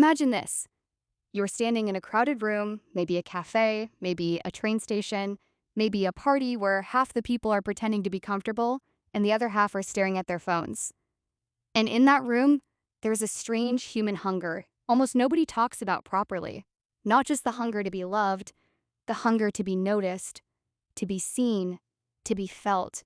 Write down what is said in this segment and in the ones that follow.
Imagine this. You're standing in a crowded room, maybe a cafe, maybe a train station, maybe a party where half the people are pretending to be comfortable and the other half are staring at their phones. And in that room, there's a strange human hunger almost nobody talks about properly. Not just the hunger to be loved, the hunger to be noticed, to be seen, to be felt,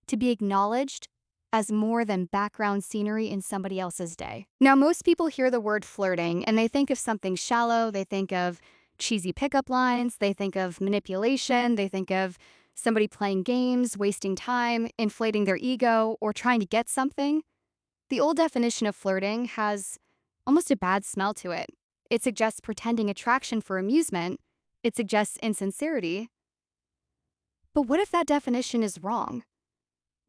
to be acknowledged as more than background scenery in somebody else's day. Now, most people hear the word flirting and they think of something shallow, they think of cheesy pickup lines, they think of manipulation, they think of somebody playing games, wasting time, inflating their ego, or trying to get something. The old definition of flirting has almost a bad smell to it. It suggests pretending attraction for amusement. It suggests insincerity. But what if that definition is wrong?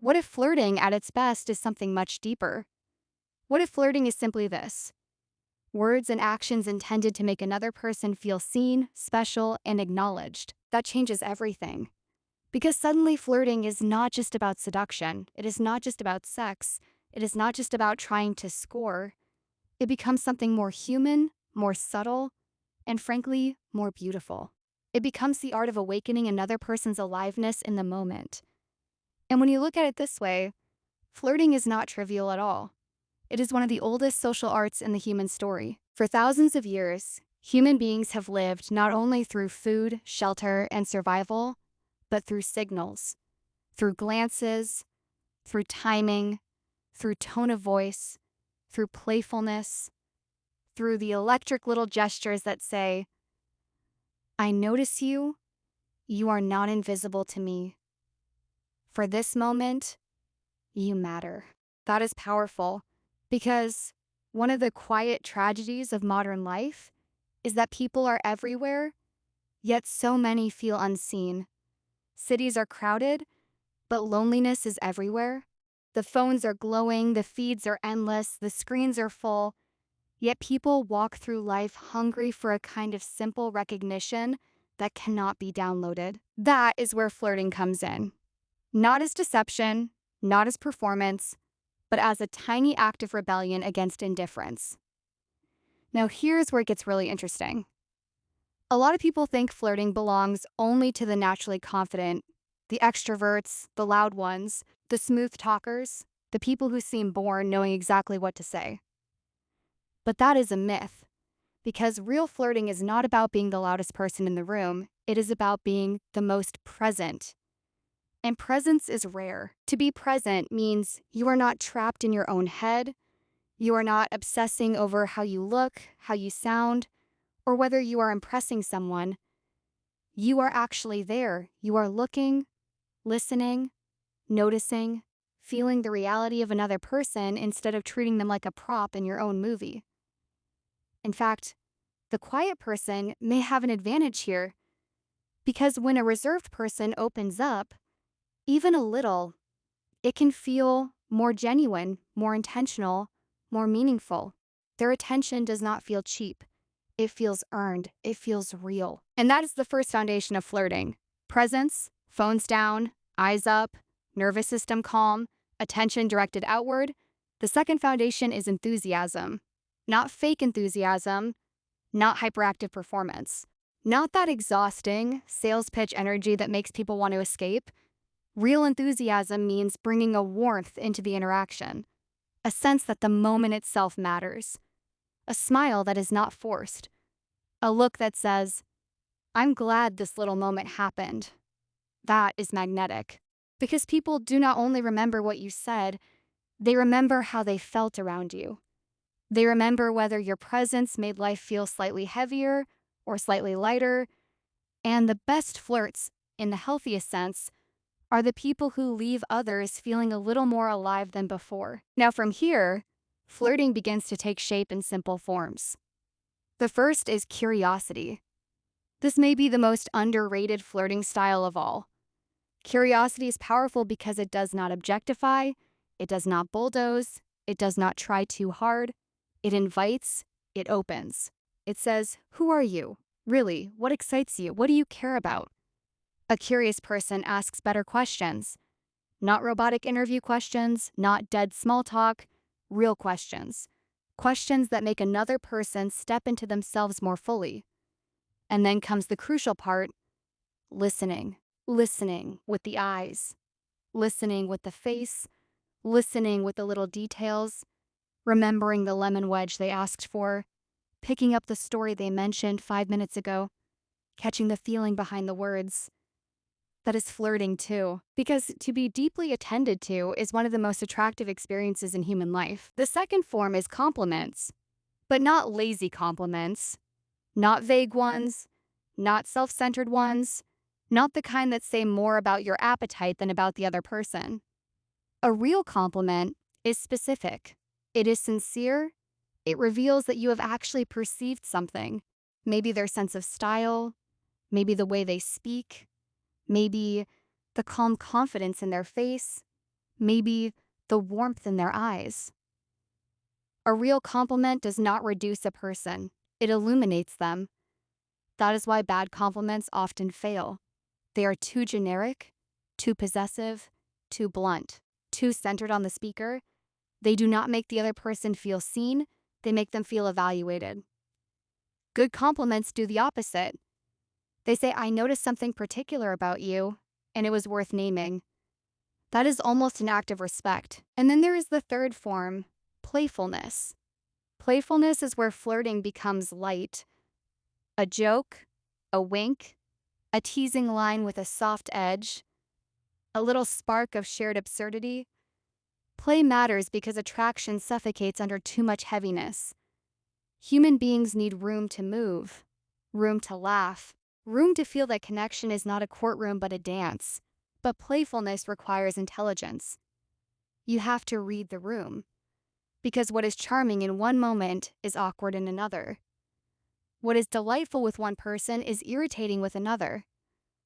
What if flirting at its best is something much deeper? What if flirting is simply this? Words and actions intended to make another person feel seen, special, and acknowledged. That changes everything. Because suddenly flirting is not just about seduction. It is not just about sex. It is not just about trying to score. It becomes something more human, more subtle, and frankly, more beautiful. It becomes the art of awakening another person's aliveness in the moment. And when you look at it this way, flirting is not trivial at all. It is one of the oldest social arts in the human story. For thousands of years, human beings have lived not only through food, shelter, and survival, but through signals, through glances, through timing, through tone of voice, through playfulness, through the electric little gestures that say, I notice you, you are not invisible to me. For this moment, you matter. That is powerful because one of the quiet tragedies of modern life is that people are everywhere, yet so many feel unseen. Cities are crowded, but loneliness is everywhere. The phones are glowing, the feeds are endless, the screens are full, yet people walk through life hungry for a kind of simple recognition that cannot be downloaded. That is where flirting comes in. Not as deception, not as performance, but as a tiny act of rebellion against indifference. Now here's where it gets really interesting. A lot of people think flirting belongs only to the naturally confident, the extroverts, the loud ones, the smooth talkers, the people who seem born knowing exactly what to say. But that is a myth, because real flirting is not about being the loudest person in the room, it is about being the most present. And presence is rare. To be present means you are not trapped in your own head, you are not obsessing over how you look, how you sound, or whether you are impressing someone. You are actually there. You are looking, listening, noticing, feeling the reality of another person instead of treating them like a prop in your own movie. In fact, the quiet person may have an advantage here, because when a reserved person opens up, even a little, it can feel more genuine, more intentional, more meaningful. Their attention does not feel cheap. It feels earned. It feels real. And that is the first foundation of flirting. Presence, phones down, eyes up, nervous system calm, attention directed outward. The second foundation is enthusiasm. Not fake enthusiasm, not hyperactive performance. Not that exhausting sales pitch energy that makes people want to escape. Real enthusiasm means bringing a warmth into the interaction, a sense that the moment itself matters, a smile that is not forced, a look that says, I'm glad this little moment happened. That is magnetic, because people do not only remember what you said, they remember how they felt around you. They remember whether your presence made life feel slightly heavier or slightly lighter, and the best flirts, in the healthiest sense, are the people who leave others feeling a little more alive than before. Now from here, flirting begins to take shape in simple forms. The first is curiosity. This may be the most underrated flirting style of all. Curiosity is powerful because it does not objectify, it does not bulldoze, it does not try too hard. It invites, it opens. It says, who are you? Really, what excites you? What do you care about? A curious person asks better questions. Not robotic interview questions, not dead small talk, real questions. questions that make another person step into themselves more fully. And then comes the crucial part: listening. Listening with the eyes, listening with the face, listening with the little details, remembering the lemon wedge they asked for, picking up the story they mentioned 5 minutes ago, catching the feeling behind the words. That is flirting too, because to be deeply attended to is one of the most attractive experiences in human life. The second form is compliments, but not lazy compliments, not vague ones, not self-centered ones, not the kind that say more about your appetite than about the other person. A real compliment is specific. It is sincere. It reveals that you have actually perceived something. Maybe their sense of style, maybe the way they speak, maybe the calm confidence in their face, maybe the warmth in their eyes. A real compliment does not reduce a person. It illuminates them. That is why bad compliments often fail. They are too generic, too possessive, too blunt, too centered on the speaker. They do not make the other person feel seen, they make them feel evaluated. Good compliments do the opposite. They say, "I noticed something particular about you, and it was worth naming." That is almost an act of respect. And then there is the third form, playfulness. Playfulness is where flirting becomes light. A joke, a wink, a teasing line with a soft edge, a little spark of shared absurdity. Play matters because attraction suffocates under too much heaviness. Human beings need room to move, room to laugh, room to feel that connection is not a courtroom but a dance. But playfulness requires intelligence. You have to read the room, because what is charming in one moment is awkward in another. What is delightful with one person is irritating with another.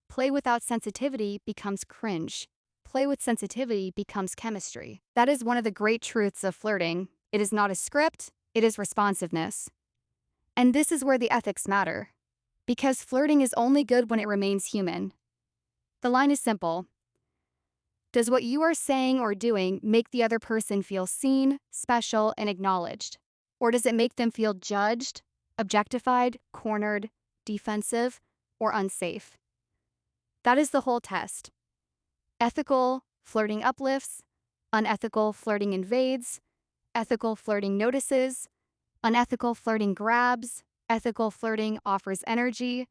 Play without sensitivity becomes cringe. Play with sensitivity becomes chemistry. That is one of the great truths of flirting. It is not a script, it is responsiveness. And this is where the ethics matter, because flirting is only good when it remains human. The line is simple. Does what you are saying or doing make the other person feel seen, special, and acknowledged? Or does it make them feel judged, objectified, cornered, defensive, or unsafe? That is the whole test. Ethical flirting uplifts, unethical flirting invades, ethical flirting notices, unethical flirting grabs, ethical flirting offers energy,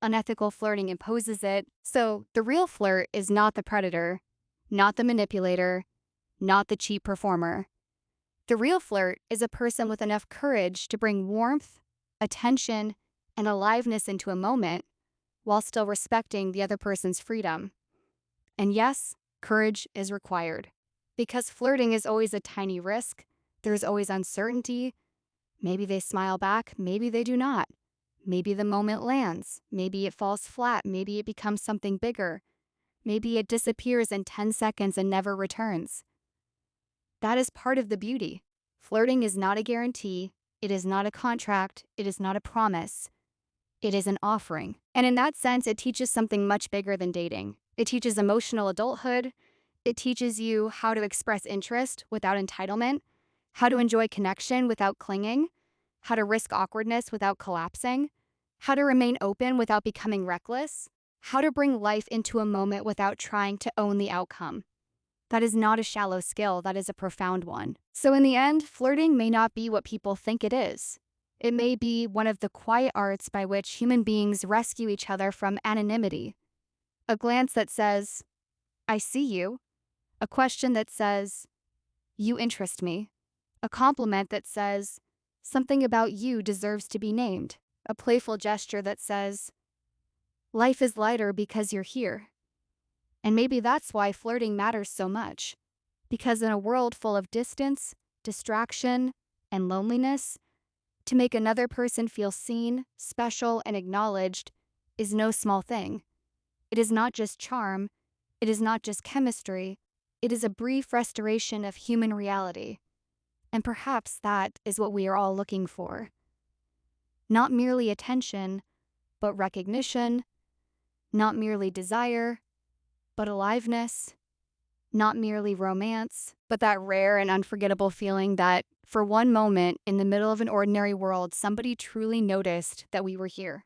unethical flirting imposes it. So the real flirt is not the predator, not the manipulator, not the cheap performer. The real flirt is a person with enough courage to bring warmth, attention, and aliveness into a moment while still respecting the other person's freedom. And yes, courage is required. Because flirting is always a tiny risk, there's always uncertainty. Maybe they smile back, maybe they do not. Maybe the moment lands, maybe it falls flat, maybe it becomes something bigger. Maybe it disappears in 10 seconds and never returns. That is part of the beauty. Flirting is not a guarantee, it is not a contract, it is not a promise. It is an offering. And in that sense, it teaches something much bigger than dating. It teaches emotional adulthood. It teaches you how to express interest without entitlement, how to enjoy connection without clinging, how to risk awkwardness without collapsing, how to remain open without becoming reckless, how to bring life into a moment without trying to own the outcome. That is not a shallow skill, that is a profound one. So in the end, flirting may not be what people think it is. It may be one of the quiet arts by which human beings rescue each other from anonymity. A glance that says, "I see you." A question that says, "You interest me." A compliment that says, "Something about you deserves to be named." A playful gesture that says, "Life is lighter because you're here." And maybe that's why flirting matters so much. Because in a world full of distance, distraction, and loneliness, to make another person feel seen, special, and acknowledged is no small thing. It is not just charm, it is not just chemistry, it is a brief restoration of human reality. And perhaps that is what we are all looking for. Not merely attention, but recognition, not merely desire, but aliveness, Not merely romance, but that rare and unforgettable feeling that, for one moment, in the middle of an ordinary world, somebody truly noticed that we were here.